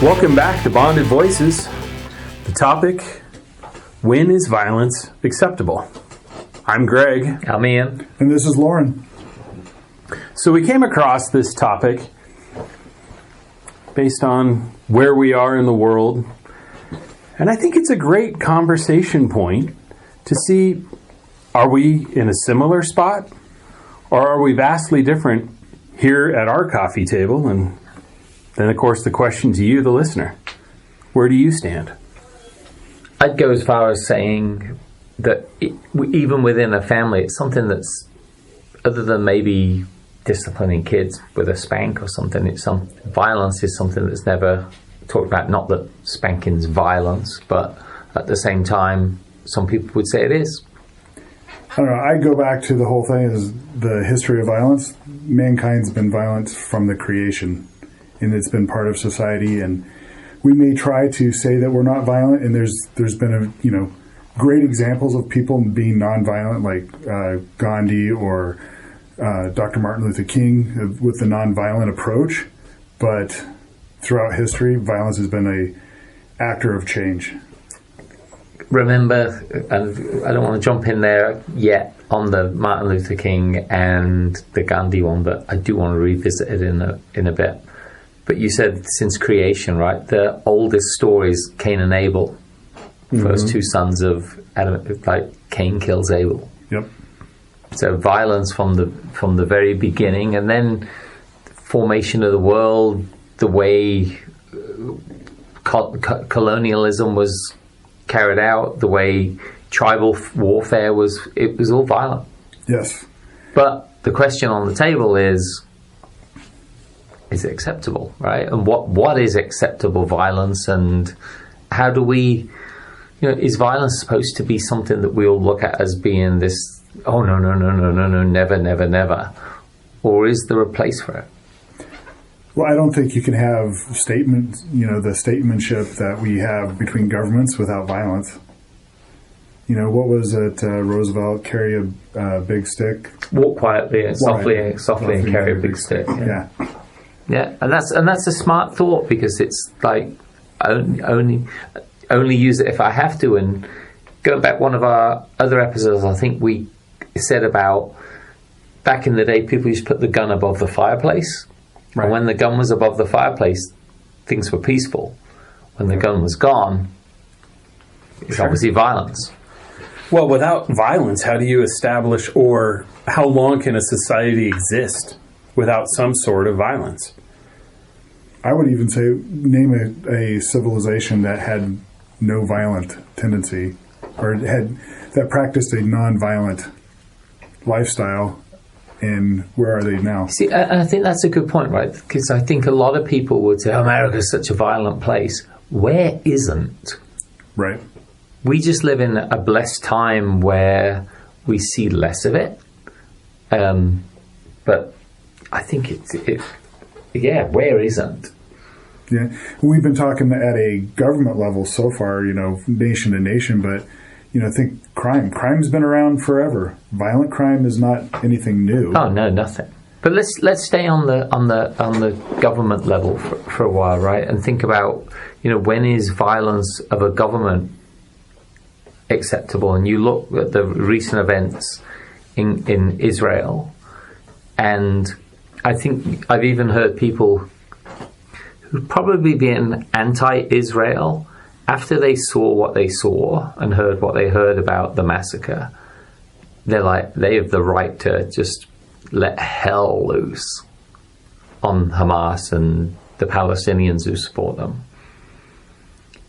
Welcome back to Bonded Voices. The topic, when is violence acceptable? I'm Greg. I'm Ian. And this is Lauren. So we came across this topic based on where we are in the world. And I think it's a great conversation point to see, are we in a similar spot? Or are we vastly different here at our coffee table? And then, of course, the question to you, the listener. Where do you stand? I'd go as far as saying that even within a family, it's something that's, other than maybe disciplining kids with a spank or something, violence is something that's never talked about. Not that spanking's violence, but at the same time, some people would say it is. I don't know. I go back to the whole thing is the history of violence. Mankind's been violent from the creation, and it's been part of society. And we may try to say that we're not violent, and there's been great examples of people being nonviolent, like Gandhi or Dr. Martin Luther King with the nonviolent approach. But throughout history, violence has been a actor of change. Remember, and I don't want to jump in there yet on the Martin Luther King and the Gandhi one, but I do want to revisit it in a bit. But you said since creation, right? The oldest stories, Cain and Abel, first two sons of Adam, like Cain kills Abel. Yep. So violence from the very beginning, and then formation of the world, the way colonialism was carried out, the way tribal warfare was, it was all violent. Yes. But the question on the table is it acceptable, right? And what is acceptable violence, and how do we, is violence supposed to be something that we all look at as being this, oh, no, never, never, never, or is there a place for it? Well, I don't think you can have statements, the statesmanship that we have between governments without violence. What was it? Roosevelt, carry a big stick. Walk quietly and softly and carry a big stick. Yeah, and that's a smart thought, because it's like only use it if I have to. And going back, one of our other episodes, I think we said about back in the day, people used to put the gun above the fireplace. Right. And when the gun was above the fireplace, things were peaceful. When the gun was gone, it's obviously violence. Well, without violence, how do you establish, or how long can a society exist without some sort of violence? I would even say, name a civilization that had no violent tendency, or that practiced a non-violent lifestyle. And where are they now? See, I think that's a good point, right? Because I think a lot of people would say, America's such a violent place. Where isn't? Right. We just live in a blessed time where we see less of it. But I think where isn't? Yeah. We've been talking at a government level so far, nation to nation, but I think crime's been around forever. Violent crime is not anything new. Oh no, nothing. But let's stay on the government level for a while, right? And think about, when is violence of a government acceptable? And you look at the recent events in Israel, and I think I've even heard people who'd probably been anti-Israel after they saw what they saw and heard what they heard about the massacre. They're like, they have the right to just let hell loose on Hamas and the Palestinians who support them.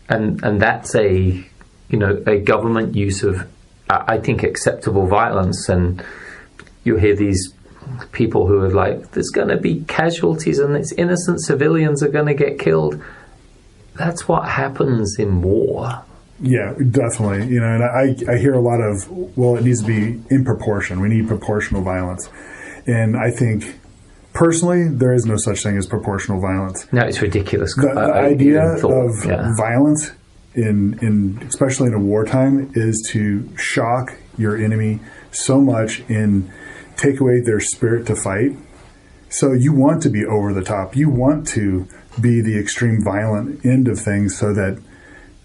And that's a government use of, I think, acceptable violence. And you hear these people who are like, there's going to be casualties and it's innocent civilians are going to get killed. That's what happens in war. Yeah, definitely. And I hear a lot of, it needs to be in proportion. We need proportional violence. And I think, personally, there is no such thing as proportional violence. No, it's ridiculous. The idea of violence, especially in a wartime, is to shock your enemy so much and take away their spirit to fight So you want to be over the top. You want to be the extreme violent end of things so that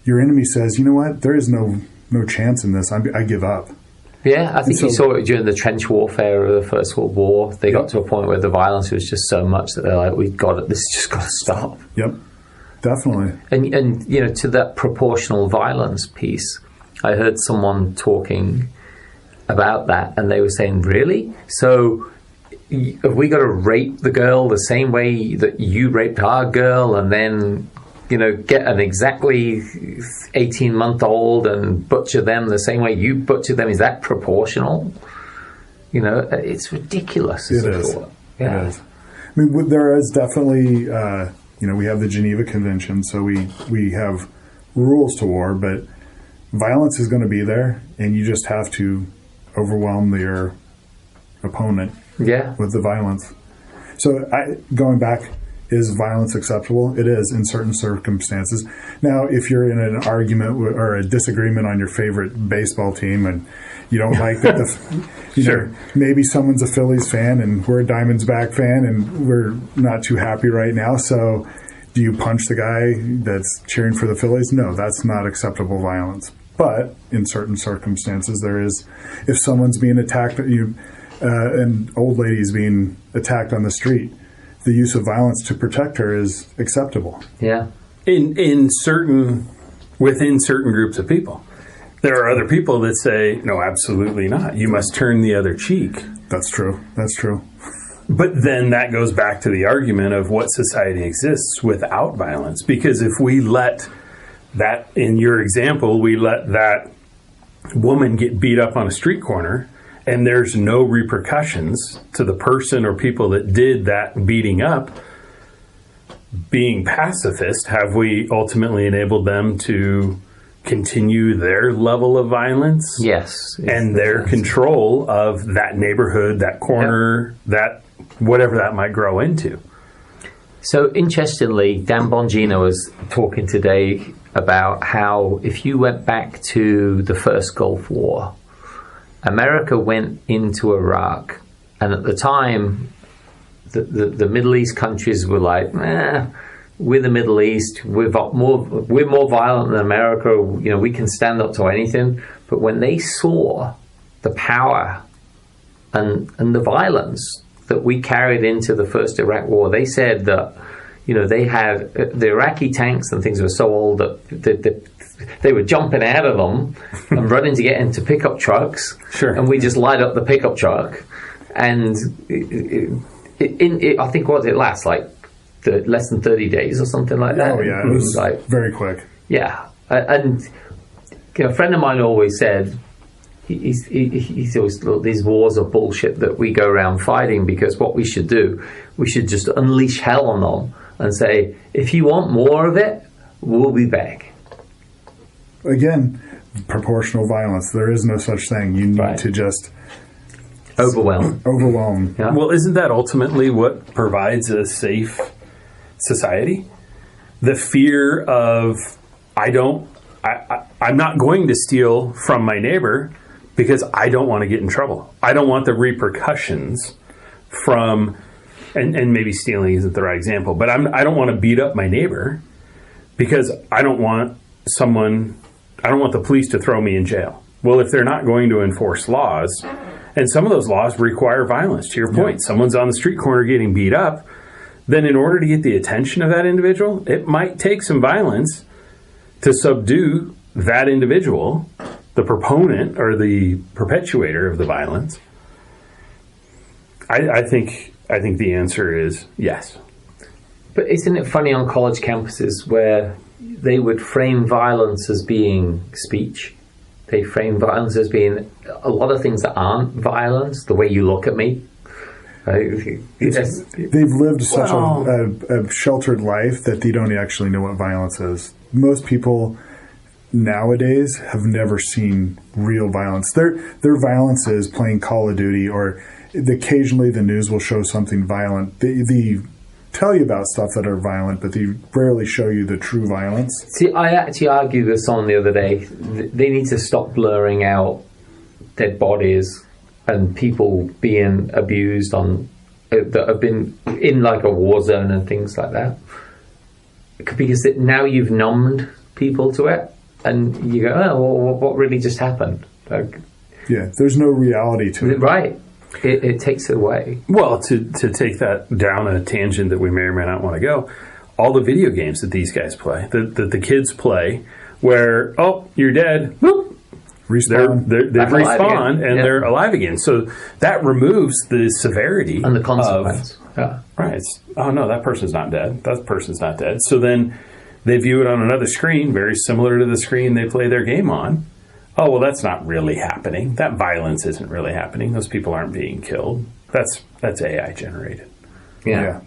your enemy says, you know what, there is no chance in this. I give up. Yeah, I think you saw it during the trench warfare of the First World War. They got to a point where the violence was just so much that they're like, this has just got to stop. Yep, definitely. And you know, to that proportional violence piece, I heard someone talking about that, and they were saying, really? So have we got to rape the girl the same way that you raped our girl, and then, you know, get an exactly 18-month-old and butcher them the same way you butcher them? Is that proportional? You know, it's ridiculous. It is. Yeah. It is. I mean, there is definitely, you know, we have the Geneva Convention, so we have rules to war, but violence is going to be there, and you just have to overwhelm your opponent with the violence. So going back, is violence acceptable? It is in certain circumstances. Now, if you're in an argument or a disagreement on your favorite baseball team and you don't like that, you know, maybe someone's a Phillies fan and we're a Diamondback fan and we're not too happy right now. So do you punch the guy that's cheering for the Phillies? No, that's not acceptable violence. But in certain circumstances, there is. If someone's being attacked, an old lady's being attacked on the street, the use of violence to protect her is acceptable. Yeah. Within certain groups of people. There are other people that say, no, absolutely not. You must turn the other cheek. That's true. That's true. But then that goes back to the argument of what society exists without violence. Because if we let that, in your example, we let that woman get beat up on a street corner, and there's no repercussions to the person or people that did that beating up, being pacifist, have we ultimately enabled them to continue their level of violence? Yes. And their control of that neighborhood, that corner, that whatever that might grow into. So interestingly, Dan Bongino was talking today about how if you went back to the first Gulf War, America went into Iraq, and at the time, the Middle East countries were like, we're the Middle East, we're more violent than America, you know, we can stand up to anything. But when they saw the power and the violence that we carried into the first Iraq War, they said that, you know, they had the Iraqi tanks and things were so old that they were jumping out of them and running to get into pickup trucks. Sure. And we just light up the pickup truck. And I think, what did it last? Like less than 30 days or something like that? Oh, yeah. It was like very quick. Yeah. And you know, a friend of mine always said, he's always, look, these wars are bullshit that we go around fighting, because what we should do, we should just unleash hell on them and say, if you want more of it, we'll be back. Again, proportional violence. There is no such thing. You need to just overwhelm. Yeah. Well, isn't that ultimately what provides a safe society? The fear of, I'm not going to steal from my neighbor because I don't want to get in trouble. I don't want the repercussions from, and maybe stealing isn't the right example, but I don't want to beat up my neighbor because I don't want the police to throw me in jail. Well, if they're not going to enforce laws, and some of those laws require violence, to your point, someone's on the street corner getting beat up, then in order to get the attention of that individual, it might take some violence to subdue that individual, the proponent or the perpetuator of the violence. I think the answer is yes. But isn't it funny on college campuses where they would frame violence as being speech? They frame violence as being a lot of things that aren't violence, the way you look at me. They've lived such a sheltered life that they don't actually know what violence is. Most people nowadays have never seen real violence. Their violence is playing Call of Duty, or occasionally the news will show something violent. They tell you about stuff that are violent, but they rarely show you the true violence. See, I actually argued with someone the other day. They need to stop blurring out dead bodies and people being abused on that have been in like a war zone and things like that, because now you've numbed people to it, and you go, oh, well, what really just happened? Like, yeah, there's no reality to it. Right. It takes it away. Well, to take that down a tangent that we may or may not want to go, all the video games that these guys play, that the kids play, where, oh, you're dead, whoop, Respawn. they respawn and they're alive again. So that removes the severity and the consequence. Right. Oh, no, that person's not dead. That person's not dead. So then they view it on another screen, very similar to the screen they play their game on. Oh, well, that's not really happening. That violence isn't really happening. Those people aren't being killed. That's AI generated. Yeah.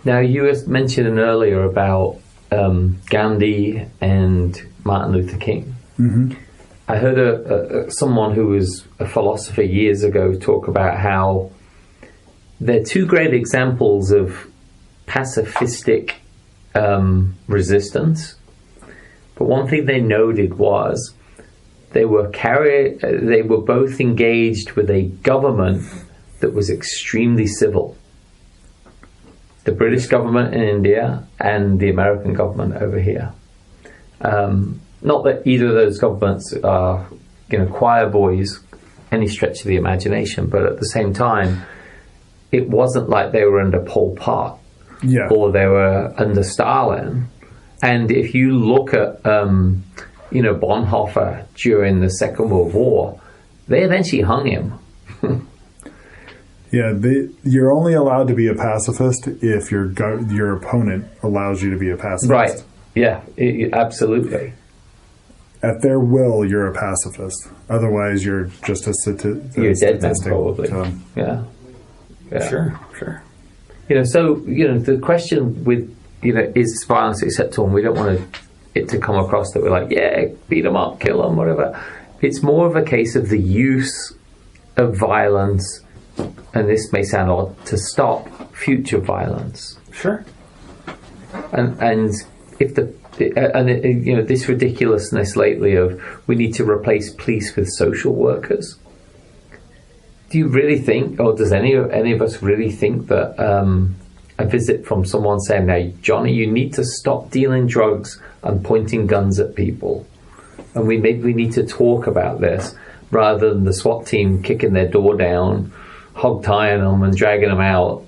Now, you mentioned earlier about Gandhi and Martin Luther King. Mm-hmm. I heard someone who was a philosopher years ago talk about how they're two great examples of pacifistic resistance. But one thing they noted was they were both engaged with a government that was extremely civil. The British government in India and the American government over here. Not that either of those governments are, choir boys, any stretch of the imagination, but at the same time, it wasn't like they were under Pol Pot or they were under Stalin. And if you look at, Bonhoeffer during the Second World War, they eventually hung him. Yeah, you're only allowed to be a pacifist if your opponent allows you to be a pacifist. Right. Yeah, absolutely. At their will, you're a pacifist. Otherwise, you're just a you're dead man, probably. Yeah. Sure. The question with, is violence acceptable? And we don't want it to come across that we're like, yeah, beat them up, kill them, whatever. It's more of a case of the use of violence, and this may sound odd, to stop future violence. Sure. And if this ridiculousness lately of we need to replace police with social workers. Do you really think, or does any of us really think that a visit from someone saying, "Now, Johnny, you need to stop dealing drugs and pointing guns at people, and we need to talk about this," rather than the SWAT team kicking their door down, hog tying them and dragging them out?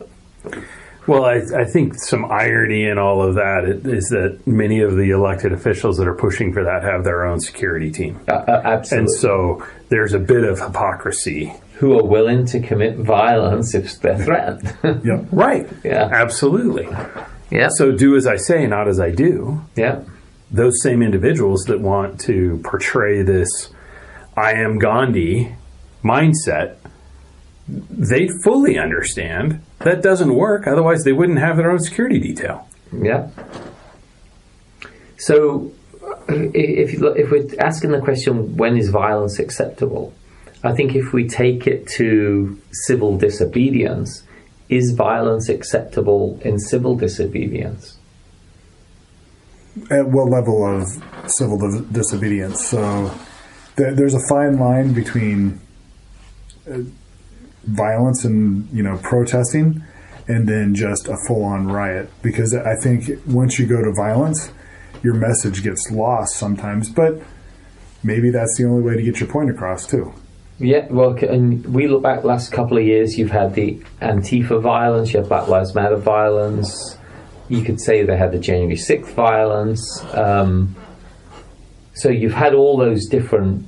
Well, I think some irony in all of that is that many of the elected officials that are pushing for that have their own security team. Absolutely. And so there's a bit of hypocrisy. Who are willing to commit violence if they're threatened. Yep. Right. Yeah. Absolutely. Yeah. So do as I say, not as I do. Yeah. Those same individuals that want to portray this I am Gandhi mindset, they fully understand that doesn't work. Otherwise, they wouldn't have their own security detail. Yeah. So if we're asking the question, when is violence acceptable? I think if we take it to civil disobedience, is violence acceptable in civil disobedience? At what level of civil disobedience? So there's a fine line between violence and protesting, and then just a full-on riot. Because I think once you go to violence, your message gets lost sometimes. But maybe that's the only way to get your point across too. Yeah, well, and we look back last couple of years, you've had the Antifa violence, you have Black Lives Matter violence, you could say they had the January 6th violence. So you've had all those different,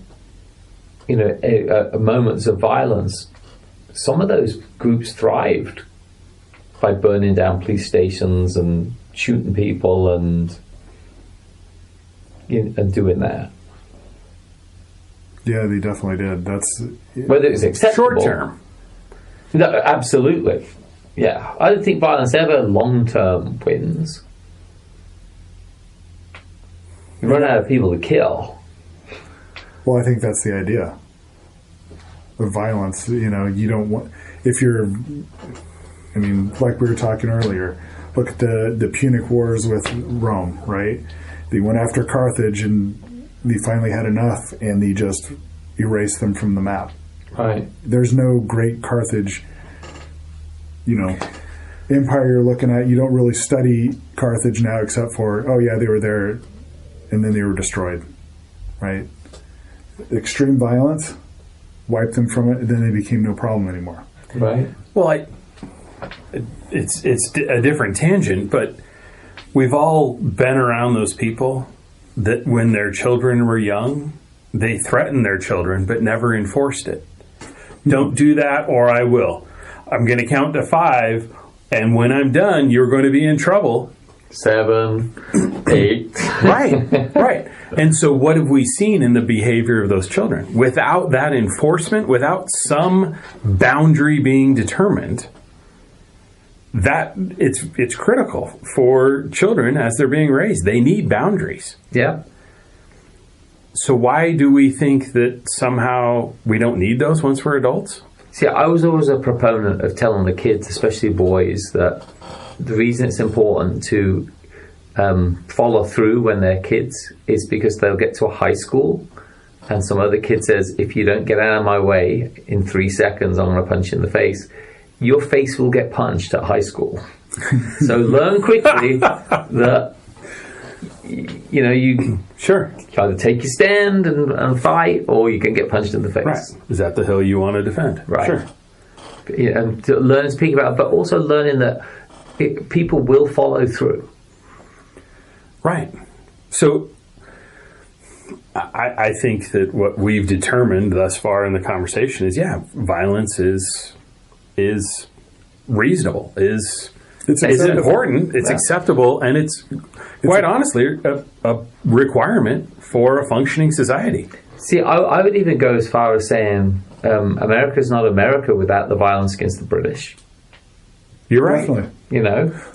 moments of violence. Some of those groups thrived by burning down police stations and shooting people and doing that. Yeah, they definitely did. That's whether it's acceptable. Short term. No, absolutely. Yeah, I don't think violence ever long term wins. You run out of people to kill. Well, I think that's the idea of violence. You don't want, like we were talking earlier, look at the Punic Wars with Rome, right? They went after Carthage and they finally had enough, and they just erased them from the map. Right. There's no great Carthage empire you're looking at. You don't really study Carthage now except for, oh yeah, they were there and then they were destroyed, right? Extreme violence wiped them from it, and then they became no problem anymore. Right. Well, it's a different tangent, but we've all been around those people that when their children were young, they threatened their children but never enforced it. Don't do that or I will. I'm going to count to 5, and when I'm done, you're going to be in trouble. 7, 8. Right. And so what have we seen in the behavior of those children? Without that enforcement, without some boundary being determined, that it's critical for children as they're being raised. They need boundaries. Yeah. So why do we think that somehow we don't need those once we're adults? See, I was always a proponent of telling the kids, especially boys, that the reason it's important to follow through when they're kids is because they'll get to a high school and some other kid says, if you don't get out of my way in 3 seconds, I'm going to punch you in the face. Your face will get punched at high school. So learn quickly that, you Sure. either take your stand and fight, or you can get punched in the face. Right. Is that the hill you want to defend? Right. Sure. And to learn and speak about it, but also learning that people will follow through. Right. So I think that what we've determined thus far in the conversation is, violence is reasonable, is important, it's acceptable, and it's quite honestly a requirement for a functioning society. See, I would even go as far as saying America is not America without the violence against the British. You're right. Definitely.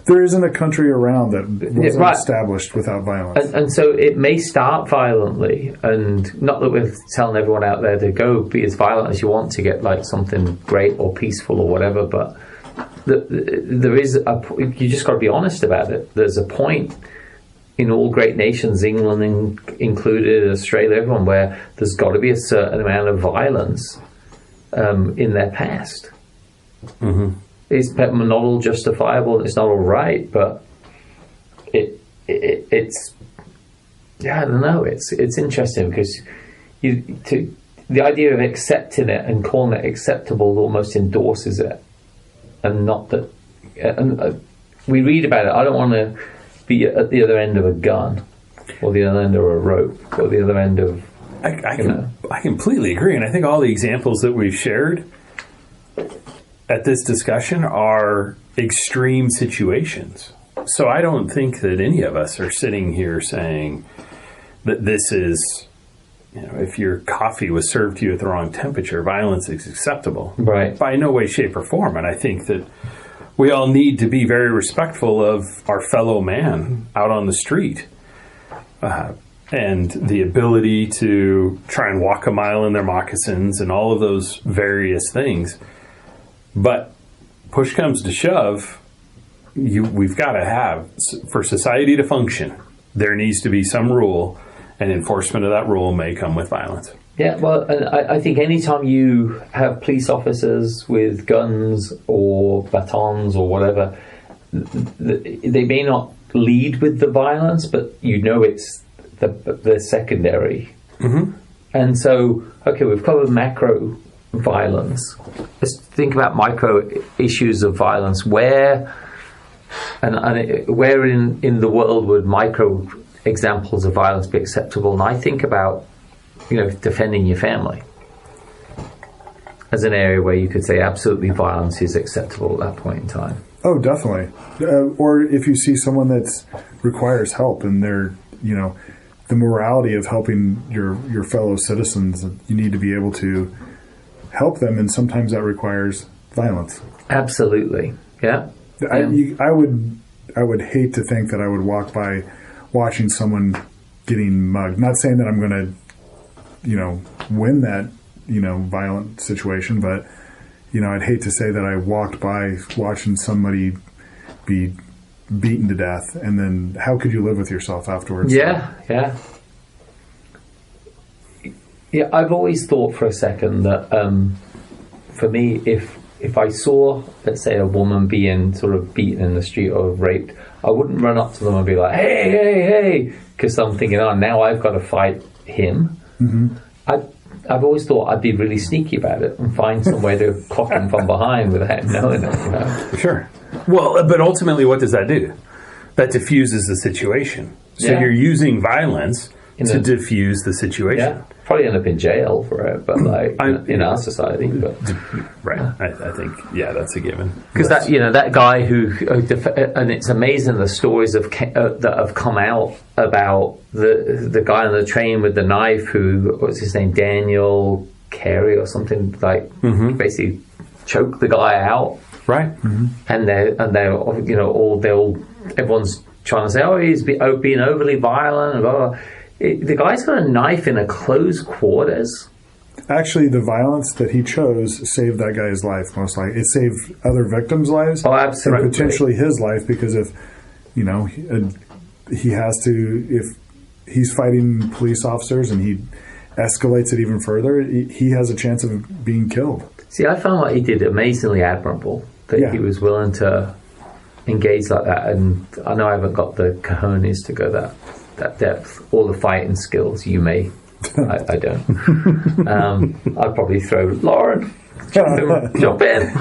There isn't a country around that wasn't established without violence. And so it may start violently, and not that we're telling everyone out there to go be as violent as you want to get like something great or peaceful or whatever, but there is you just got to be honest about it. There's a point in all great nations, England included, Australia, everyone, where there's got to be a certain amount of violence in their past. Mm-hmm. It's not all justifiable. It's not all right, but it's I don't know. It's interesting because the idea of accepting it and calling it acceptable almost endorses it, and not that. We read about it. I don't want to be at the other end of a gun, or the other end of a rope, or the other end of. I completely agree, and I think all the examples that we've shared at this discussion are extreme situations. So I don't think that any of us are sitting here saying that this is, if your coffee was served to you at the wrong temperature, violence is acceptable. Right. By no way, shape, or form. And I think that we all need to be very respectful of our fellow man out on the street. And the ability to try and walk a mile in their moccasins and all of those various things. But push comes to shove, we've got to have, for society to function, there needs to be some rule, and enforcement of that rule may come with violence. Yeah, well, I think anytime you have police officers with guns or batons or whatever, they may not lead with the violence, but it's the secondary. Mm-hmm. And so, okay, we've covered macro violence. Let's think about micro issues of violence. Where in the world would micro examples of violence be acceptable? And I think about, defending your family as an area where you could say absolutely violence is acceptable at that point in time. Oh, definitely. Or if you see someone that requires help and they're, the morality of helping your fellow citizens, you need to be able to help them, and sometimes that requires violence. Absolutely, yeah. I would hate to think that I would walk by watching someone getting mugged. Not saying that I'm going to, win that, violent situation, but I'd hate to say that I walked by watching somebody be beaten to death, and then how could you live with yourself afterwards? Yeah. I've always thought for a second that for me, if if I saw, let's say, a woman being sort of beaten in the street or raped, I wouldn't run up to them and be like, hey, hey, hey, because I'm thinking, oh, now I've got to fight him. Mm-hmm. I've always thought I'd be really sneaky about it and find some way to clock him from behind without knowing it. You know? Sure. Well, but ultimately, what does that do? That diffuses the situation. So you're using violence to diffuse the situation. Yeah. Probably end up in jail for it, but like in our society. But. Right. I think, that's a given. Because that guy who, and it's amazing the stories that have come out about the guy on the train with the knife who, what's his name, Daniel Carey or something, like basically choked the guy out. Right. Mm-hmm. And they're everyone's trying to say, oh, he's being overly violent and blah, blah. The guy's got a knife in a closed quarters. Actually, the violence that he chose saved that guy's life, most likely. It saved other victims' lives. Oh, absolutely. And potentially his life, because if, he has to, if he's fighting police officers and he escalates it even further, he has a chance of being killed. See, I found like he did amazingly admirable that he was willing to engage like that. And I know I haven't got the cojones to go that depth, all the fighting skills you may. I don't. I'd probably throw Lauren, jump in.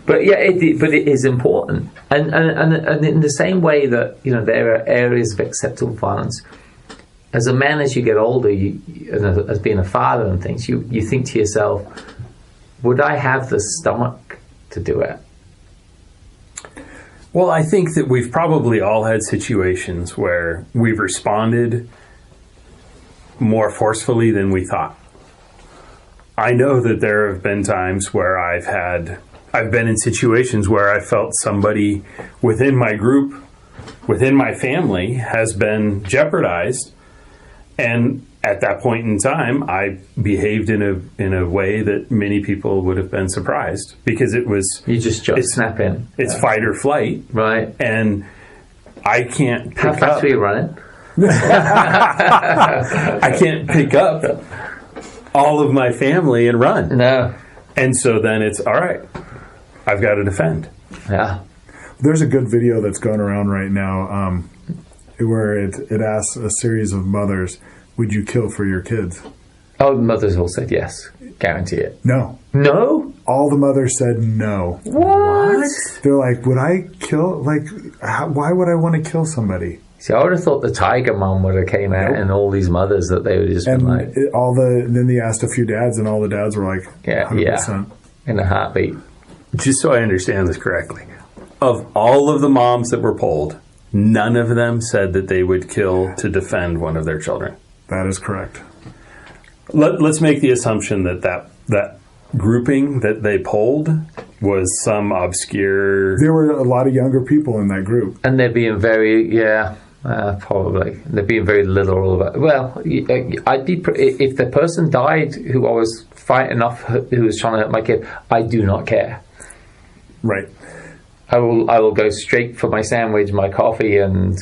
But it is important, and in the same way that there are areas of acceptable violence. As a man, as you get older, as being a father and things, you think to yourself, would I have the stomach to do it? Well, I think that we've probably all had situations where we've responded more forcefully than we thought. I know that there have been times where I've been in situations where I felt somebody within my group, within my family, has been jeopardized, and at that point in time, I behaved in a way that many people would have been surprised, because it was snap in. It's fight or flight, right? And I can't pick How fast were you running? I can't pick up all of my family and run. No. And so then it's all right. I've got to defend. Yeah. There's a good video that's going around right now where it asks a series of mothers, would you kill for your kids? Oh, the mothers all said yes. Guarantee it. No. No? All the mothers said no. What? They're like, would I kill? Like, why would I want to kill somebody? See, I would have thought the Tiger Mom would have came out and all these mothers that they would just been like... Then they asked a few dads, and all the dads were like, 100%. In a heartbeat. Just so I understand this correctly, of all of the moms that were polled, none of them said that they would kill to defend one of their children. That is correct. Let's make the assumption that grouping that they polled was some obscure... There were a lot of younger people in that group. And they're being very, probably. They're being very literal about it. Well, I'd be... If the person died who I was fighting off, who was trying to hurt my kid, I do not care. Right. I will go straight for my sandwich, my coffee, and...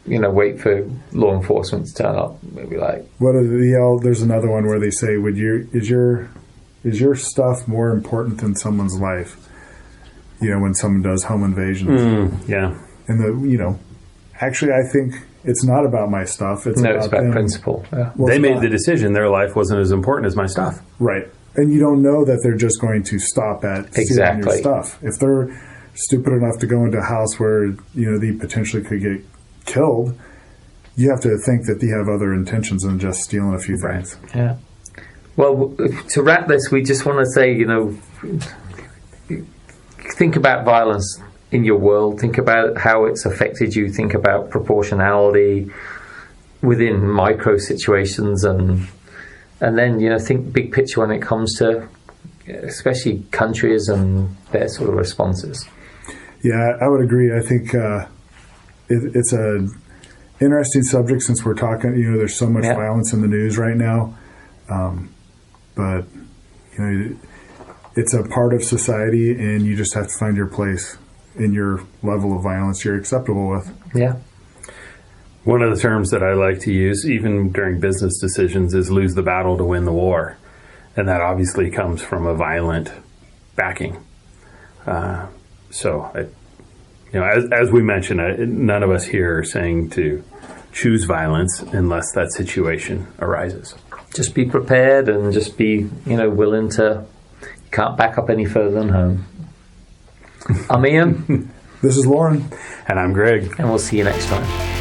wait for law enforcement to turn up. Maybe like there's another one where they say, is your stuff more important than someone's life? When someone does home invasions. Yeah. And actually I think it's not about my stuff. It's about principle. Yeah. Well, they made the decision their life wasn't as important as my stuff. Right. And you don't know that they're just going to stop at stealing your stuff. If they're stupid enough to go into a house where, they potentially could get killed, you have to think that they have other intentions than just stealing a few things. Yeah. Well, to wrap this, we just want to say, think about violence in your world. Think about how it's affected you. Think about proportionality within micro situations, and then think big picture when it comes to, especially countries and their sort of responses. Yeah, I would agree. I think. It's a interesting subject since we're talking, there's so much violence in the news right now. But, it's a part of society, and you just have to find your place in your level of violence you're acceptable with. Yeah. One of the terms that I like to use, even during business decisions, is lose the battle to win the war. and that obviously comes from a violent backing. As we mentioned, none of us here are saying to choose violence unless that situation arises. Just be prepared and just be, willing to. You can't back up any further than home. I'm Ian. This is Lauren. And I'm Greg. And we'll see you next time.